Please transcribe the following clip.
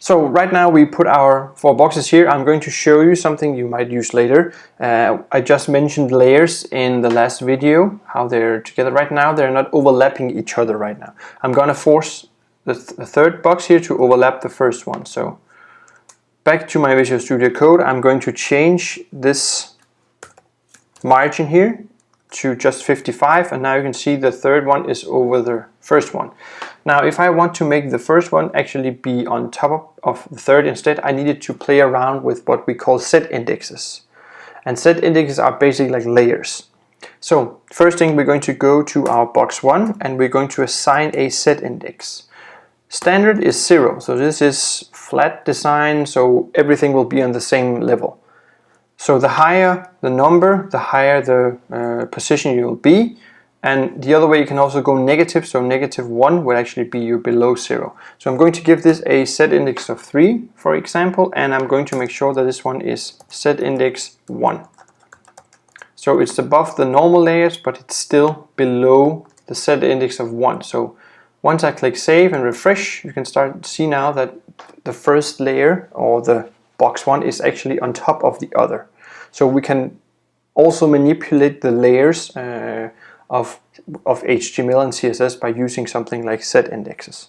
So right now we put our 4 boxes here. I'm going to show you something you might use later. I just mentioned layers in the last video, how they're together right now. They're not overlapping each other right now. I'm going to force the third box here to overlap the first one. So back to my Visual Studio Code, I'm going to change this margin here to just 55, and now you can see the third one is over the first one. Now if I want to make the first one actually be on top of the third instead, I needed to play around with what we call set indexes. And set indexes are basically like layers. So first thing, we're going to go to our box 1 and we're going to assign a set index. Standard is 0, so this is flat design, so everything will be on the same level. So the higher the number, the higher the position you will be. And the other way, you can also go negative, so -1 would actually be you're below 0. So I'm going to give this a set index of 3, for example, and I'm going to make sure that this one is set index 1. So it's above the normal layers, but it's still below the set index of 1. So once I click save and refresh, you can start to see now that the first layer, or the box 1, is actually on top of the other. So we can also manipulate the layers of HTML and CSS by using something like set indexes.